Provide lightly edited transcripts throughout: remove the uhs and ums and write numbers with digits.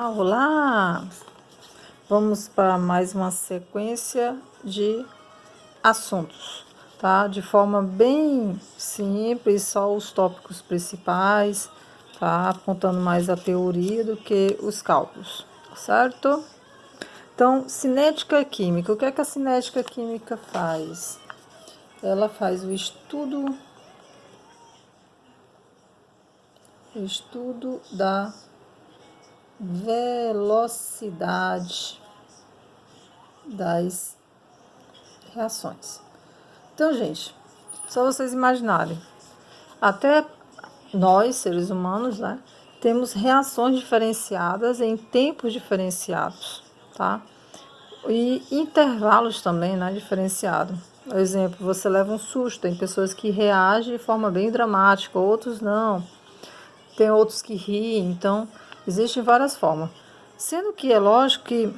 Olá! Vamos para mais uma sequência de assuntos, tá? De forma bem simples, só os tópicos principais, tá? Apontando mais a teoria do que os cálculos, certo? Então, cinética química. O que é que a cinética química faz? Ela faz o estudo da velocidade das reações. Então, gente, só vocês imaginarem, até nós, seres humanos, né, temos reações diferenciadas em tempos diferenciados, tá? E intervalos também, né, diferenciados. Por exemplo, você leva um susto, tem pessoas que reagem de forma bem dramática, outros não. Tem outros que riem, então existem várias formas. Sendo que é lógico que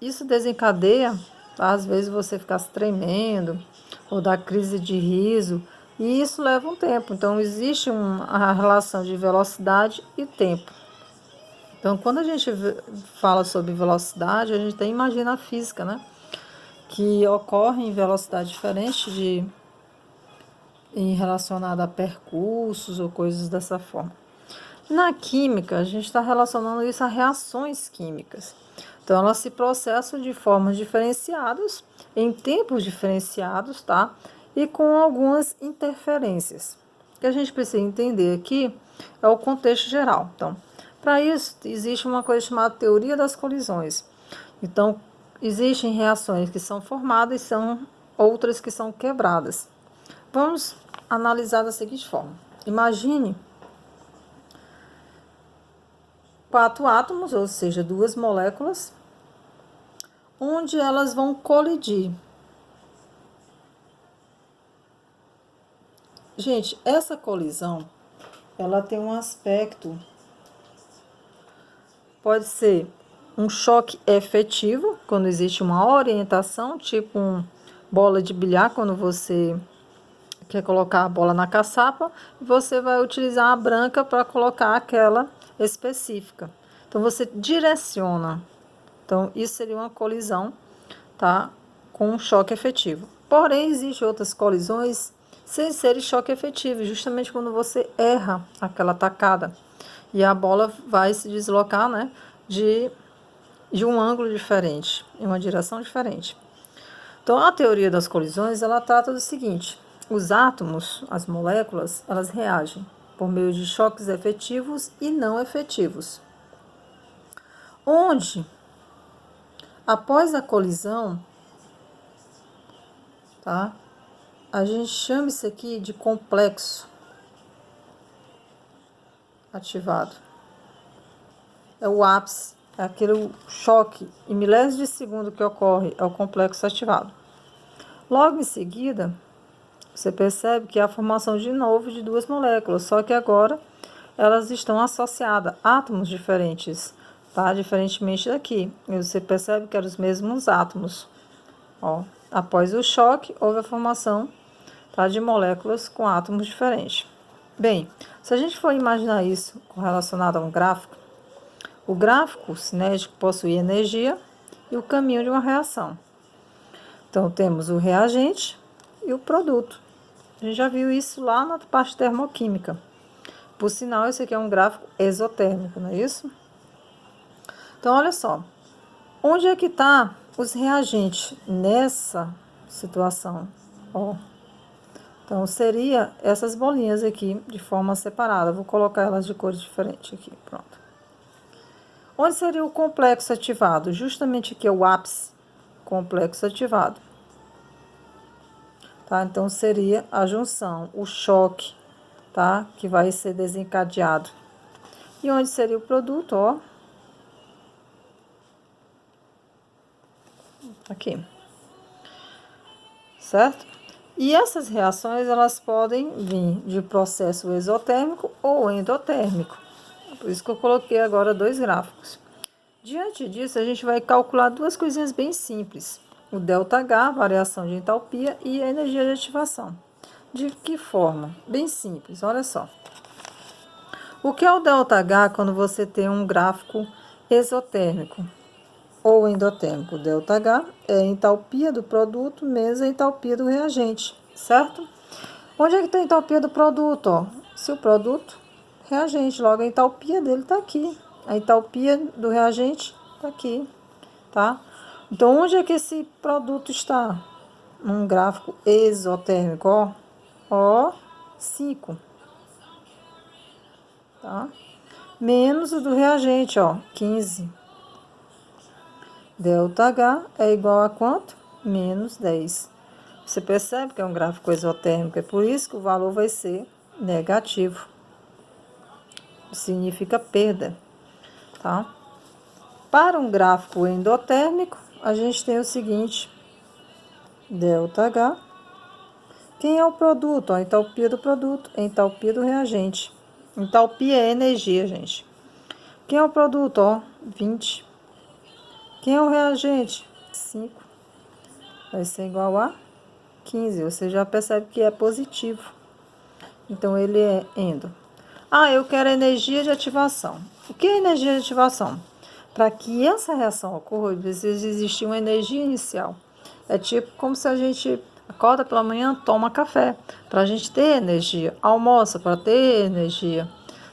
isso desencadeia, às vezes você ficar se tremendo, ou dar crise de riso, e isso leva um tempo. Então, existe uma relação de velocidade e tempo. Então, quando a gente fala sobre velocidade, a gente até imagina a física, né? Que ocorre em velocidade diferente em relacionada a percursos ou coisas dessa forma. Na química, a gente está relacionando isso a reações químicas. Então, elas se processam de formas diferenciadas, em tempos diferenciados, tá? E com algumas interferências. O que a gente precisa entender aqui é o contexto geral. Então, para isso, existe uma coisa chamada teoria das colisões. Então, existem reações que são formadas e são outras que são quebradas. Vamos analisar da seguinte forma. Imagine 4 átomos, ou seja, 2 moléculas, onde elas vão colidir. Gente, essa colisão, ela tem um aspecto, pode ser um choque efetivo, quando existe uma orientação, tipo uma bola de bilhar, quando você quer colocar a bola na caçapa, você vai utilizar a branca para colocar aquela específica. Então, você direciona. Então, isso seria uma colisão, tá? Com um choque efetivo. Porém, existem outras colisões sem ser choque efetivo, justamente quando você erra aquela tacada. E a bola vai se deslocar, né? De um ângulo diferente, em uma direção diferente. Então, a teoria das colisões, ela trata do seguinte: os átomos, as moléculas, elas reagem por meio de choques efetivos e não efetivos. Onde, após a colisão, tá? A gente chama isso aqui de complexo ativado. É o ápice, é aquele choque em milésimos de segundo que ocorre, é o complexo ativado. Logo em seguida, você percebe que há a formação de novo de 2 moléculas, só que agora elas estão associadas, átomos diferentes, tá? Diferentemente daqui. E você percebe que eram os mesmos átomos. Ó, após o choque, houve a formação, tá, de moléculas com átomos diferentes. Bem, se a gente for imaginar isso relacionado a um gráfico, o gráfico cinético possui energia e o caminho de uma reação. Então, temos o reagente e o produto. A gente já viu isso lá na parte termoquímica. Por sinal, esse aqui é um gráfico exotérmico, não é isso? Então, olha só. Onde é que está os reagentes nessa situação? Ó. Então, seria essas bolinhas aqui de forma separada. Vou colocar elas de cores diferentes aqui. Pronto. Onde seria o complexo ativado? Justamente aqui é o ápice. Complexo ativado. Tá? Então, seria a junção, o choque, tá? Que vai ser desencadeado. E onde seria o produto? Ó. Aqui. Certo? E essas reações, elas podem vir de processo exotérmico ou endotérmico. Por isso que eu coloquei agora 2 gráficos. Diante disso, a gente vai calcular 2 coisinhas bem simples. O ΔH, variação de entalpia, e a energia de ativação. De que forma? Bem simples, olha só. O que é o ΔH quando você tem um gráfico exotérmico ou endotérmico? O ΔH é a entalpia do produto menos a entalpia do reagente, certo? Onde é que tem a entalpia do produto? Ó? Se o produto, reagente, logo a entalpia dele está aqui. A entalpia do reagente está aqui, tá? Então, onde é que esse produto está? Num gráfico exotérmico, ó, 5, tá? Menos o do reagente, ó, 15. ΔH é igual a quanto? Menos 10. Você percebe que é um gráfico exotérmico, é por isso que o valor vai ser negativo. Significa perda, tá? Para um gráfico endotérmico, a gente tem o seguinte, ΔH. Quem é o produto? A entalpia do produto, a entalpia do reagente. Entalpia é energia, gente. Quem é o produto? Ó, 20. Quem é o reagente? 5. Vai ser igual a 15. Você já percebe que é positivo. Então, ele é endo. Ah, eu quero energia de ativação. O que é energia de ativação? Para que essa reação ocorra, precisa existir uma energia inicial. É tipo como se a gente acorda pela manhã, toma café, para a gente ter energia. Almoça para ter energia,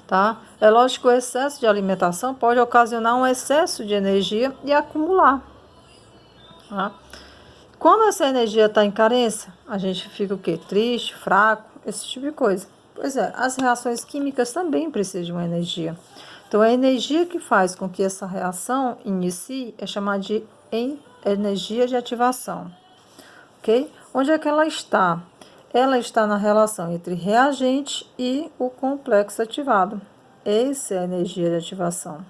tá? É lógico que o excesso de alimentação pode ocasionar um excesso de energia e acumular, tá? Quando essa energia está em carência, a gente fica o quê? Triste, fraco, esse tipo de coisa. Pois é, as reações químicas também precisam de uma energia. Então, a energia que faz com que essa reação inicie é chamada de energia de ativação, ok? Onde é que ela está? Ela está na relação entre reagente e o complexo ativado. Essa é a energia de ativação.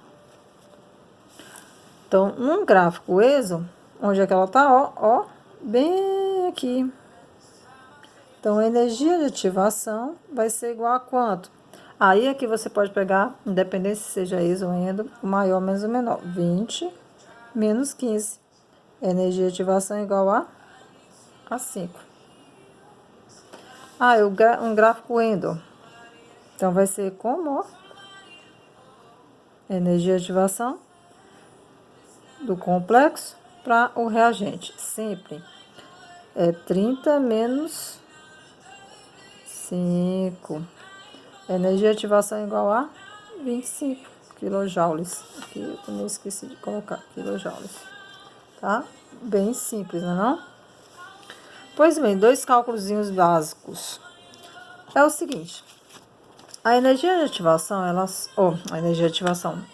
Então, num gráfico ESO, onde é que ela está? Ó, bem aqui. Então, a energia de ativação vai ser igual a quanto? Aí aqui você pode pegar, independente se seja ESO ou endo, o maior menos o menor. 20 menos 15. Energia de ativação é igual a 5. Ah, um gráfico endo. Então, vai ser como? Energia de ativação do complexo para o reagente. Sempre é 30 menos 5. Energia de ativação é igual a 25 quilojoules. Aqui eu também esqueci de colocar quilojoules. Tá? Bem simples, não é não? Pois bem, 2 cálculozinhos básicos. É o seguinte. A energia de ativação,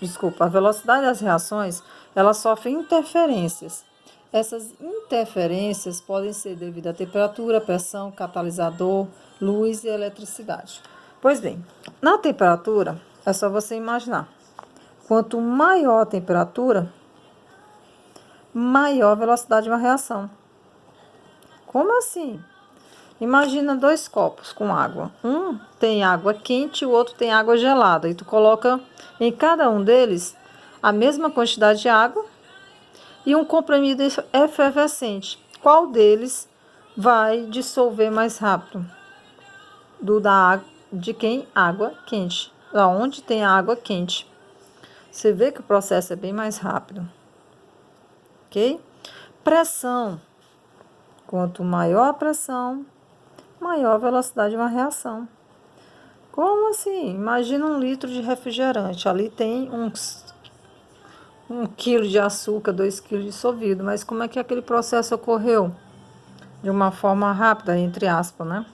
desculpa, a velocidade das reações, ela sofre interferências. Essas interferências podem ser devido à temperatura, pressão, catalisador, luz e eletricidade. Pois bem, na temperatura, é só você imaginar. Quanto maior a temperatura, maior a velocidade de uma reação. Como assim? Imagina 2 copos com água. Um tem água quente e o outro tem água gelada. E tu coloca em cada um deles a mesma quantidade de água e um comprimido efervescente. Qual deles vai dissolver mais rápido? De quem? Água quente. Da onde tem água quente. Você vê que o processo é bem mais rápido. Ok? Pressão. Quanto maior a pressão, maior a velocidade de uma reação. Como assim? Imagina 1 litro de refrigerante. Ali tem 1 quilo de açúcar, 2 quilos dissolvido. Mas como é que aquele processo ocorreu? De uma forma rápida, entre aspas, né?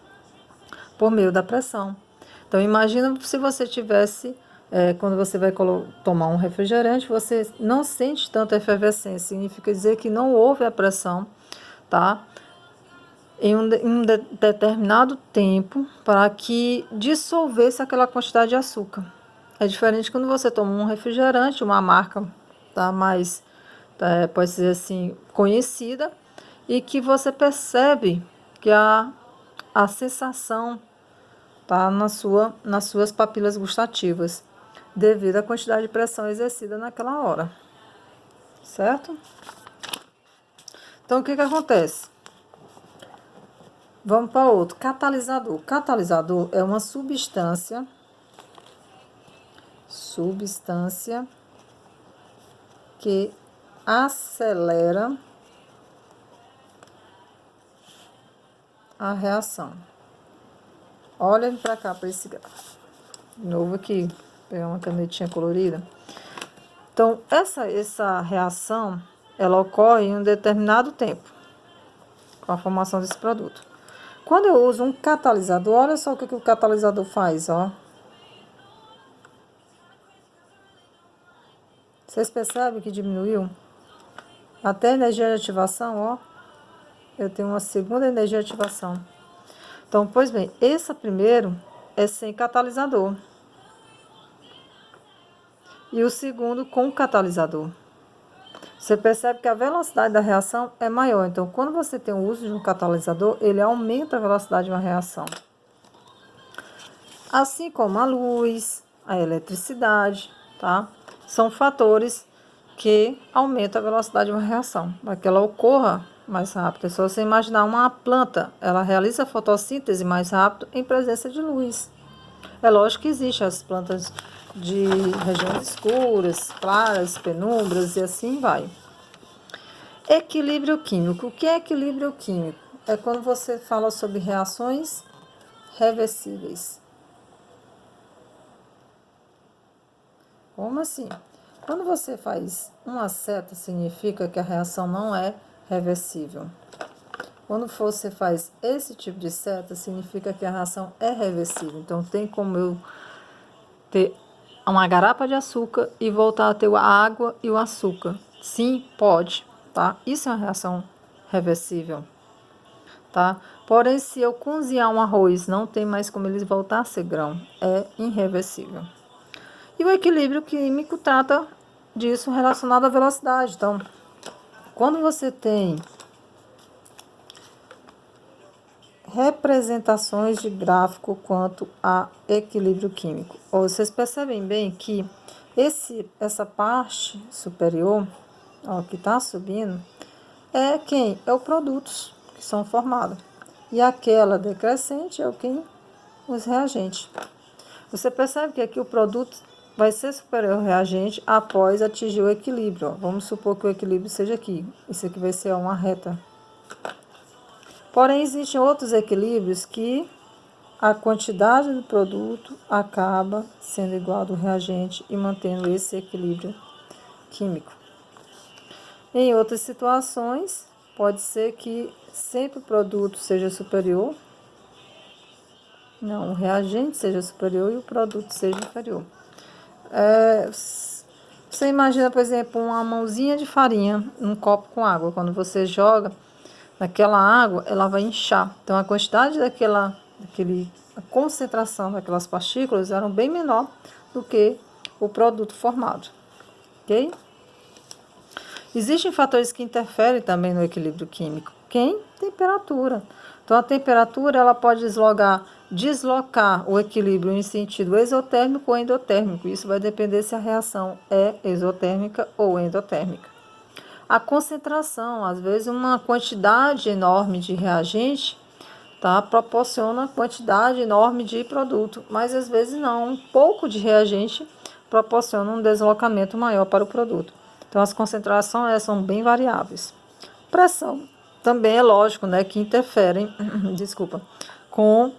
Por meio da pressão. Então, imagina se você tivesse, quando você vai tomar um refrigerante, você não sente tanta efervescência. Significa dizer que não houve a pressão, tá? Em um determinado tempo para que dissolvesse aquela quantidade de açúcar. É diferente quando você toma um refrigerante, uma marca tá, mais, pode ser assim, conhecida, e que você percebe que a sensação tá nas suas papilas gustativas, devido à quantidade de pressão exercida naquela hora. Certo? Então, o que acontece? Vamos para outro. Catalisador. Catalisador é uma substância substância que acelera a reação. Olhem para cá, para esse gráfico. De novo aqui, vou pegar uma canetinha colorida. Então, essa reação, ela ocorre em um determinado tempo, com a formação desse produto. Quando eu uso um catalisador, olha só o que o catalisador faz, ó. Vocês percebem que diminuiu? Até a energia de ativação, ó. Eu tenho uma segunda energia de ativação. Então, pois bem, esse primeiro é sem catalisador. E o segundo com catalisador. Você percebe que a velocidade da reação é maior. Então, quando você tem o uso de um catalisador, ele aumenta a velocidade de uma reação. Assim como a luz, a eletricidade, tá? São fatores que aumentam a velocidade de uma reação, para que ela ocorra mais rápido. É só você imaginar uma planta, ela realiza a fotossíntese mais rápido em presença de luz. É lógico que existem as plantas de regiões escuras, claras, penumbras e assim vai. Equilíbrio químico. O que é equilíbrio químico? É quando você fala sobre reações reversíveis. Como assim? Quando você faz uma seta, significa que a reação não é reversível. Quando você faz esse tipo de seta, significa que a reação é reversível. Então, tem como eu ter uma garrafa de açúcar e voltar a ter a água e o açúcar? Sim, pode, tá? Isso é uma reação reversível, tá? Porém, se eu cozinhar um arroz, não tem mais como ele voltar a ser grão. É irreversível. E o equilíbrio químico trata disso relacionado à velocidade. Então, quando você tem representações de gráfico quanto a equilíbrio químico, vocês percebem bem que essa parte superior, ó, que está subindo, é quem? É os produtos que são formados. E aquela decrescente é os reagentes. Você percebe que aqui o produto vai ser superior ao reagente após atingir o equilíbrio. Ó. Vamos supor que o equilíbrio seja aqui. Isso aqui vai ser uma reta. Porém, existem outros equilíbrios que a quantidade do produto acaba sendo igual ao do reagente e mantendo esse equilíbrio químico. Em outras situações, pode ser que sempre o produto seja superior. Não, o reagente seja superior e o produto seja inferior. Você imagina, por exemplo, uma mãozinha de farinha num copo com água. Quando você joga naquela água, ela vai inchar. Então, a quantidade a concentração daquelas partículas eram bem menor do que o produto formado. Ok? Existem fatores que interferem também no equilíbrio químico. Quem? Temperatura. Então, a temperatura ela pode deslocar o equilíbrio em sentido exotérmico ou endotérmico. Isso vai depender se a reação é exotérmica ou endotérmica. A concentração, às vezes uma quantidade enorme de reagente, tá, proporciona quantidade enorme de produto, mas às vezes não. Um pouco de reagente proporciona um deslocamento maior para o produto. Então, as concentrações são bem variáveis. Pressão também é lógico, né, que interferem, com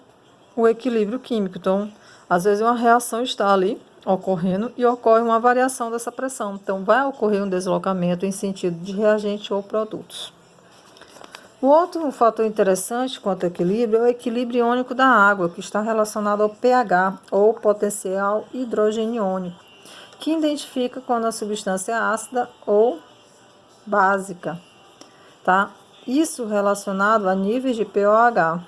o equilíbrio químico. Então, às vezes uma reação está ali ocorrendo e ocorre uma variação dessa pressão. Então, vai ocorrer um deslocamento em sentido de reagente ou produtos. O outro fator interessante quanto ao equilíbrio é o equilíbrio iônico da água, que está relacionado ao pH, ou potencial hidrogeniônico, que identifica quando a substância é ácida ou básica, tá? Isso relacionado a níveis de pOH,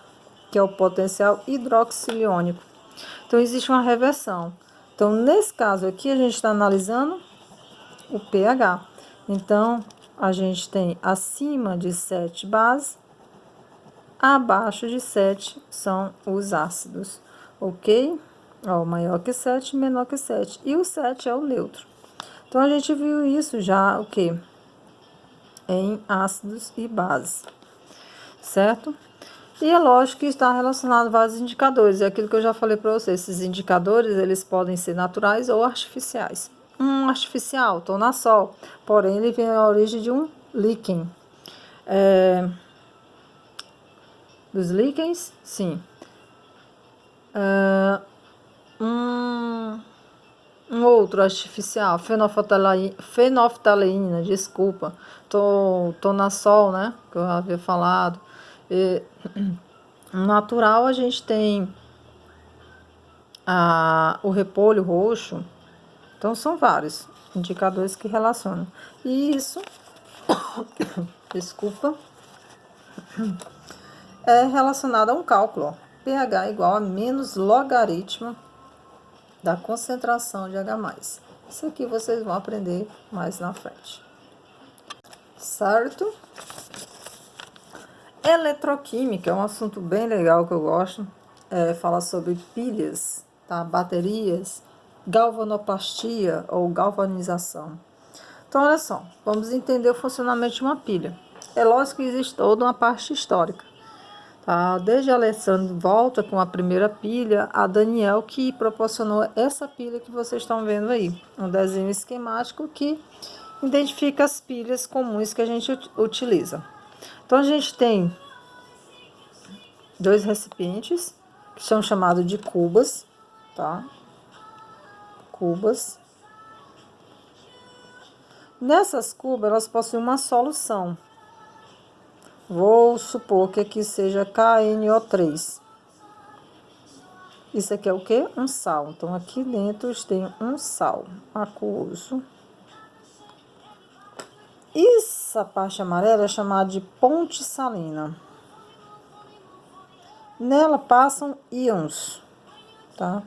que é o potencial hidroxiliônico. Então, existe uma reversão. Então, nesse caso aqui, a gente está analisando o pH. Então, a gente tem acima de 7 bases, abaixo de 7 são os ácidos, ok? Ó, maior que 7, menor que 7. E o 7 é o neutro. Então, a gente viu isso já, o quê? Em ácidos e bases, certo? E é lógico que está relacionado a vários indicadores. É aquilo que eu já falei para vocês. Esses indicadores, eles podem ser naturais ou artificiais. Um artificial, tornassol. Porém, ele vem à origem de um líquen. Dos líquens, sim. Um outro artificial, fenolftaleína, desculpa. Tornassol, né? Que eu havia falado. Natural, a gente tem o repolho roxo. Então, são vários indicadores que relacionam. E isso, desculpa, é relacionado a um cálculo. Ó. pH igual a menos logaritmo da concentração de H+. Isso aqui vocês vão aprender mais na frente. Certo? Eletroquímica é um assunto bem legal que eu gosto. Fala sobre pilhas, tá? Baterias, galvanoplastia ou galvanização. Então, olha só, vamos entender o funcionamento de uma pilha. É lógico que existe toda uma parte histórica. Tá? Desde Alessandro volta com a primeira pilha, a Daniel que proporcionou essa pilha que vocês estão vendo aí. Um desenho esquemático que identifica as pilhas comuns que a gente utiliza. Então, a gente tem 2 recipientes, que são chamados de cubas, tá? Cubas. Nessas cubas, elas possuem uma solução. Vou supor que aqui seja KNO3. Isso aqui é o quê? Um sal. Então, aqui dentro tem um sal aquoso. Essa parte amarela é chamada de ponte salina. Nela passam íons, tá?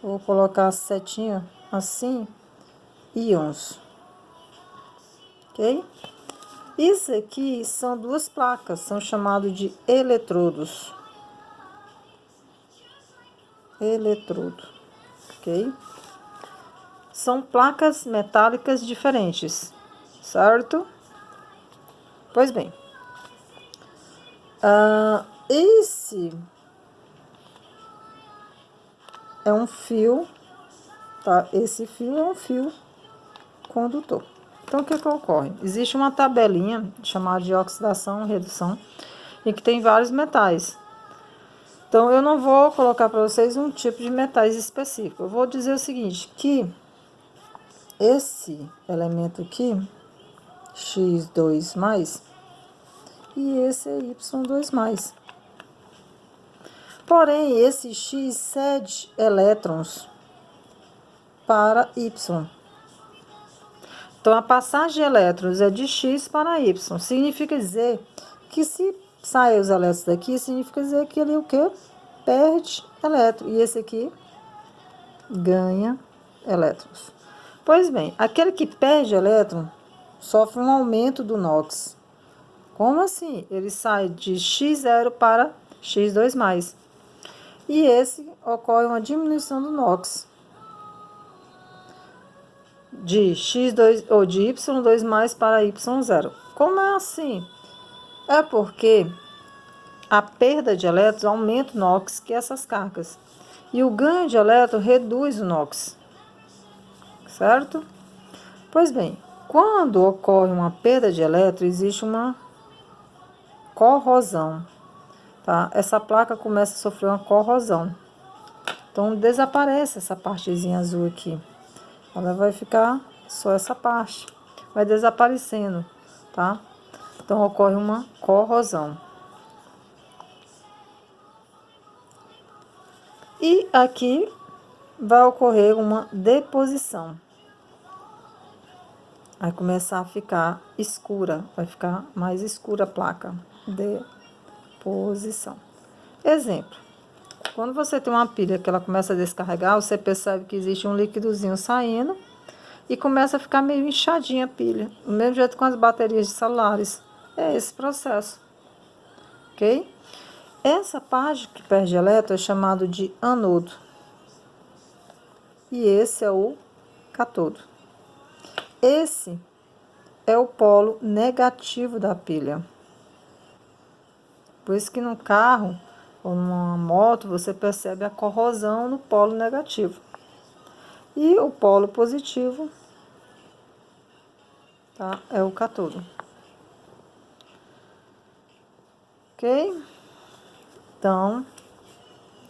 Vou colocar a setinha assim, íons. Ok? Isso aqui são 2 placas, são chamados de eletrodos. Eletrodo, ok? São placas metálicas diferentes, certo? Pois bem, esse é um fio, tá? Esse fio é um fio condutor. Então, o que ocorre? Existe uma tabelinha chamada de oxidação e redução, em que tem vários metais. Então, eu não vou colocar para vocês um tipo de metais específico. Eu vou dizer o seguinte, que esse elemento aqui, X2+, e esse é Y2+. Porém, esse X cede elétrons para Y. Então, a passagem de elétrons é de X para Y. Significa dizer que se saem os elétrons daqui, significa dizer que ele o quê? Perde elétrons. E esse aqui ganha elétrons. Pois bem, aquele que perde elétron sofre um aumento do NOx. Como assim? Ele sai de X0 para X2+. E esse ocorre uma diminuição do NOx. De X2 ou de Y2+ para Y0. Como é assim? É porque a perda de elétrons aumenta o NOx, que é essas cargas. E o ganho de elétron reduz o NOx. Certo? Pois bem, quando ocorre uma perda de elétron, existe uma corrosão. Tá? Essa placa começa a sofrer uma corrosão. Então, desaparece essa partezinha azul aqui. Ela vai ficar só essa parte. Vai desaparecendo, tá? Então, ocorre uma corrosão. E aqui vai ocorrer uma deposição. Vai começar a ficar escura. Vai ficar mais escura a placa. Deposição. Exemplo. Quando você tem uma pilha que ela começa a descarregar, você percebe que existe um líquidozinho saindo e começa a ficar meio inchadinha a pilha. Do mesmo jeito com as baterias de celulares. É esse processo. Ok? Essa parte que perde elétron é chamado de anodo. E esse é o catodo. Esse é o polo negativo da pilha. Por isso que no carro ou numa moto você percebe a corrosão no polo negativo. E o polo positivo, tá, é o cátodo. Ok? Então,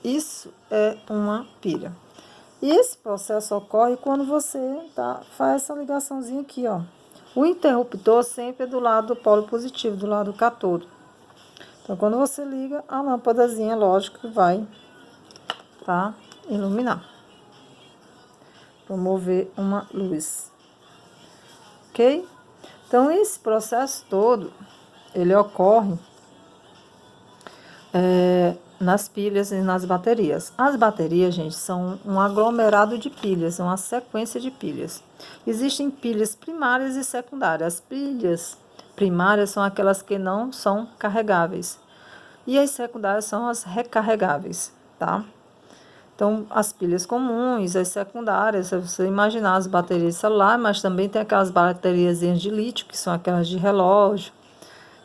isso é uma pilha. E esse processo ocorre quando você faz essa ligaçãozinha aqui, ó. O interruptor sempre é do lado do polo positivo, do lado do cátodo. Então, quando você liga, a lâmpadazinha, lógico, que vai iluminar. Promover uma luz. Ok? Então, esse processo todo, ele ocorre nas pilhas e nas baterias. As baterias, gente, são um aglomerado de pilhas, uma sequência de pilhas. Existem pilhas primárias e secundárias. As pilhas primárias são aquelas que não são carregáveis. E as secundárias são as recarregáveis, tá? Então, as pilhas comuns, as secundárias, se você imaginar as baterias de celular, mas também tem aquelas baterias de lítio, que são aquelas de relógio,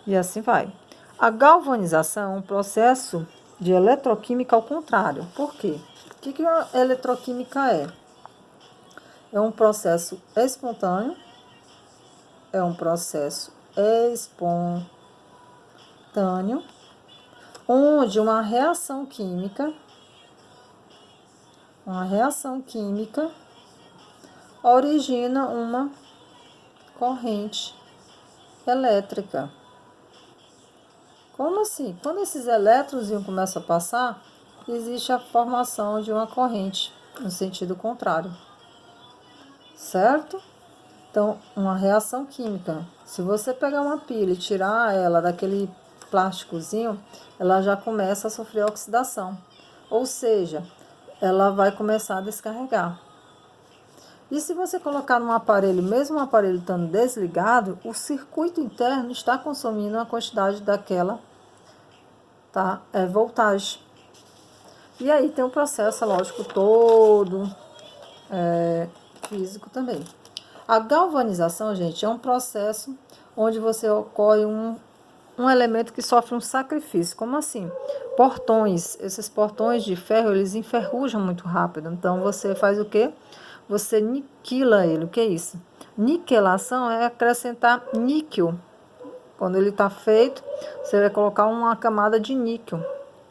e assim vai. A galvanização é um processo de eletroquímica ao contrário. Por quê? O que a eletroquímica é? É um processo espontâneo, é um processo espontâneo, onde uma reação química origina uma corrente elétrica. Como assim? Quando esses elétrons começam a passar, existe a formação de uma corrente no sentido contrário. Certo? Então, uma reação química. Se você pegar uma pilha e tirar ela daquele plásticozinho, ela já começa a sofrer oxidação. Ou seja, ela vai começar a descarregar. E se você colocar num aparelho, mesmo o aparelho estando desligado, o circuito interno está consumindo uma quantidade daquela voltagem. E aí tem um processo, lógico, todo físico também. A galvanização, gente, é um processo onde você ocorre um elemento que sofre um sacrifício. Como assim? Portões. Esses portões de ferro, eles enferrujam muito rápido. Então, você faz o quê? Você niquila ele. O que é isso? Niquelação é acrescentar níquel. Quando ele está feito, você vai colocar uma camada de níquel.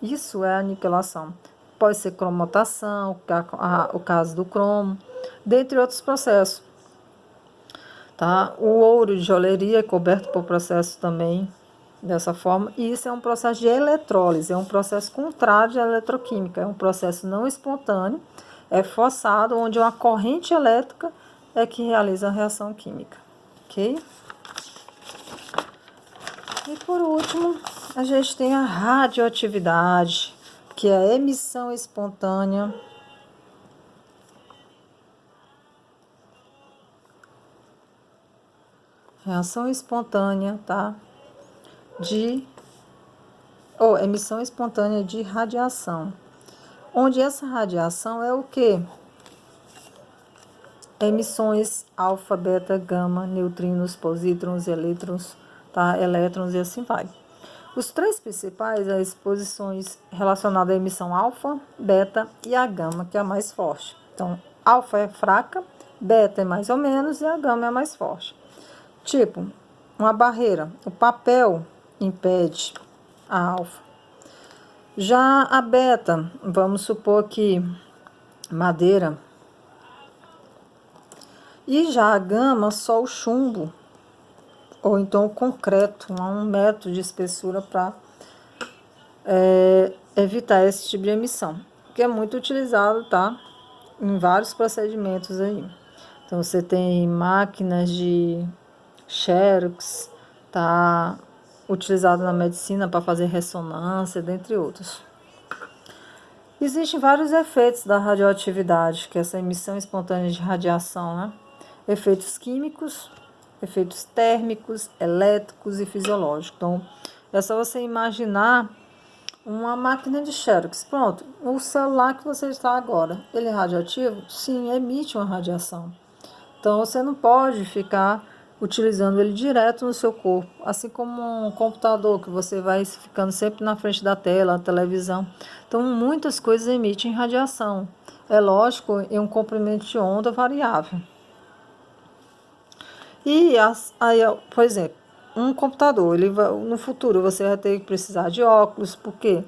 Isso é a niquelação. Pode ser cromotação, o caso do cromo, dentre outros processos. Tá? O ouro de joalheria é coberto por processo também dessa forma. E isso é um processo de eletrólise, é um processo contrário à eletroquímica. É um processo não espontâneo, é forçado, onde uma corrente elétrica é que realiza a reação química. Ok? E por último, a gente tem a radioatividade, que é a emissão espontânea reação espontânea, tá? Emissão espontânea de radiação. Onde essa radiação é o quê? Emissões alfa, beta, gama, neutrinos, positrons, elétrons, tá? Elétrons e assim vai. Os três principais as exposições relacionadas à emissão alfa, beta e a gama, que é a mais forte. Então, alfa é fraca, beta é mais ou menos e a gama é a mais forte. Tipo, uma barreira, o papel impede a alfa. Já a beta, vamos supor que madeira. E já a gama, só o chumbo, ou então o concreto, a 1 metro de espessura para evitar esse tipo de emissão, que é muito utilizado, tá? Em vários procedimentos aí. Então, você tem máquinas de Xerox, tá utilizado na medicina para fazer ressonância, dentre outros. Existem vários efeitos da radioatividade, que é essa emissão espontânea de radiação, né? Efeitos químicos, efeitos térmicos, elétricos e fisiológicos. Então, é só você imaginar uma máquina de Xerox. Pronto, o celular que você está agora, ele é radioativo? Sim, emite uma radiação. Então, você não pode ficar utilizando ele direto no seu corpo, assim como um computador que você vai ficando sempre na frente da tela, a televisão. Então, muitas coisas emitem radiação. É lógico, em um comprimento de onda variável. E, aí, por exemplo, um computador, no futuro você vai ter que precisar de óculos, por quê?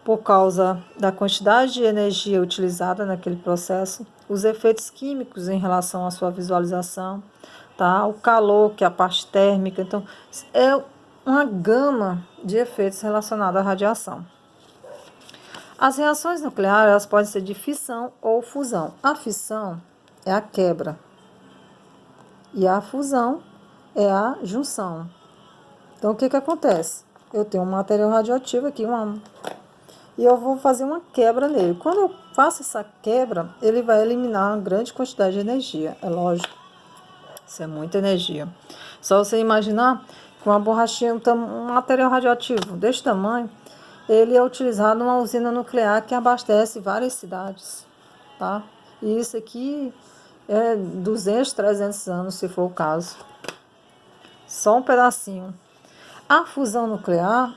Por causa da quantidade de energia utilizada naquele processo, os efeitos químicos em relação à sua visualização, tá? O calor, que é a parte térmica. Então, é uma gama de efeitos relacionados à radiação. As reações nucleares elas podem ser de fissão ou fusão. A fissão é a quebra e a fusão é a junção. Então, o que acontece? Eu tenho um material radioativo aqui, e eu vou fazer uma quebra nele. Quando eu faço essa quebra, ele vai eliminar uma grande quantidade de energia. É lógico, isso é muita energia. Só você imaginar que uma borrachinha, um material radioativo desse tamanho, ele é utilizado numa usina nuclear que abastece várias cidades, tá? E isso aqui é 200, 300 anos, se for o caso. Só um pedacinho. A fusão nuclear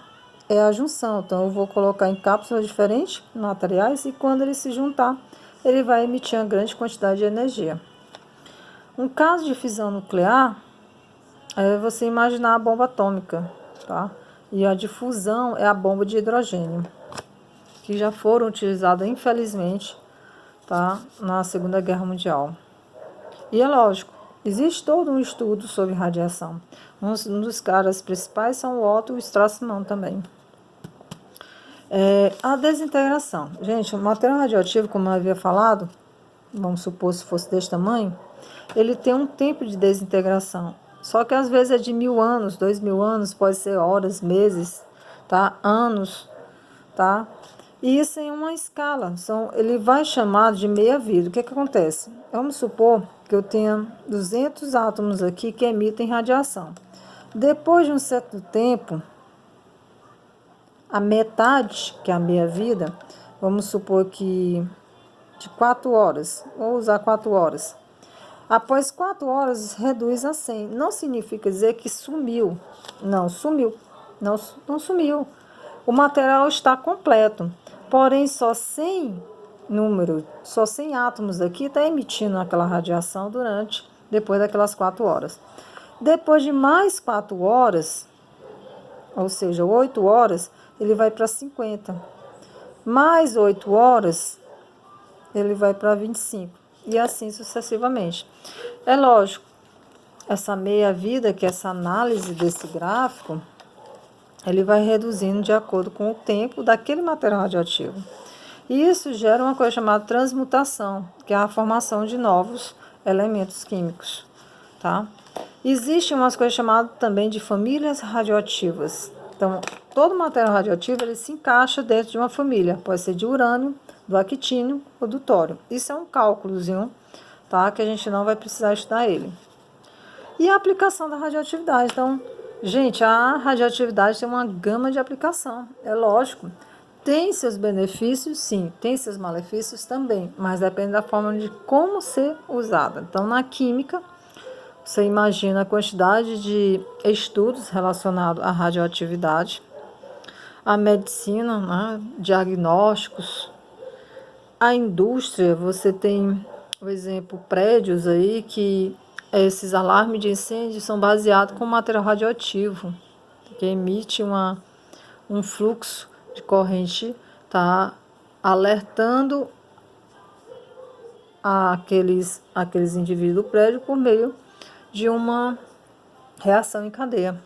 é a junção. Então, eu vou colocar em cápsulas diferentes, materiais, e quando ele se juntar, ele vai emitir uma grande quantidade de energia. Um caso de fissão nuclear é você imaginar a bomba atômica, tá? E a de fusão é a bomba de hidrogênio, que já foram utilizadas, infelizmente, tá? Na Segunda Guerra Mundial. E é lógico, existe todo um estudo sobre radiação. Um dos caras principais são o Otto e o Strassmann também. A desintegração. Gente, o material radioativo, como eu havia falado, vamos supor se fosse desse tamanho, ele tem um tempo de desintegração. Só que às vezes é de 1000 anos, 2000 anos, pode ser horas, meses, tá? Anos, tá? E isso em uma escala. Ele vai chamar de meia-vida. O que acontece? Vamos supor que eu tenha 200 átomos aqui que emitem radiação. Depois de um certo tempo, a metade, que é a meia-vida, vamos supor que de 4 horas, vou usar 4 horas. Após 4 horas, reduz a 100. Não significa dizer que sumiu. Não, sumiu. Não sumiu. O material está completo. Porém, só 100 átomos aqui está emitindo aquela radiação depois daquelas 4 horas. Depois de mais 4 horas, ou seja, 8 horas, ele vai para 50. Mais 8 horas, ele vai para 25. E assim sucessivamente. É lógico, essa meia-vida, que é essa análise desse gráfico, ele vai reduzindo de acordo com o tempo daquele material radioativo. E isso gera uma coisa chamada transmutação, que é a formação de novos elementos químicos, tá? Existem umas coisas chamadas também de famílias radioativas. Então, todo material radioativo ele se encaixa dentro de uma família, pode ser de urânio, do actínio ou do tório. Isso é um cálculozinho, tá? Que a gente não vai precisar estudar ele. E a aplicação da radioatividade. Então, gente, a radioatividade tem uma gama de aplicação. É lógico, tem seus benefícios, sim, tem seus malefícios também, mas depende da forma de como ser usada. Então, na química, você imagina a quantidade de estudos relacionados à radioatividade, a medicina, né, diagnósticos, a indústria, você tem, por exemplo, prédios aí que esses alarmes de incêndio são baseados com material radioativo, que emite um fluxo de corrente, tá alertando aqueles indivíduos do prédio por meio de uma reação em cadeia.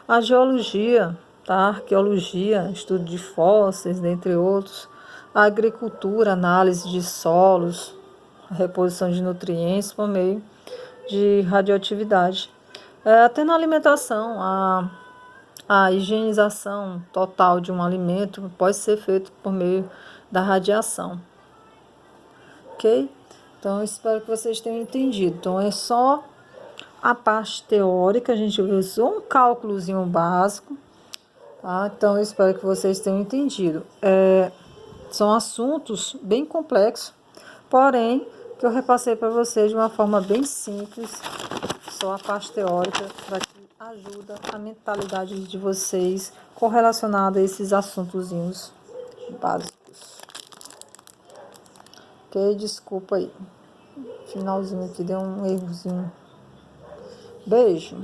A geologia, tá? A arqueologia, estudo de fósseis, dentre outros. A agricultura, análise de solos, reposição de nutrientes por meio de radioatividade. Até na alimentação, a higienização total de um alimento pode ser feita por meio da radiação. Ok? Então, espero que vocês tenham entendido. Então, é só a parte teórica, a gente usou um cálculozinho básico, tá? Então, eu espero que vocês tenham entendido. São assuntos bem complexos, porém, que eu repassei para vocês de uma forma bem simples, só a parte teórica para que ajuda a mentalidade de vocês correlacionada a esses assuntozinhos básicos. Ok? Desculpa aí. Finalzinho aqui deu um errozinho. Beijo.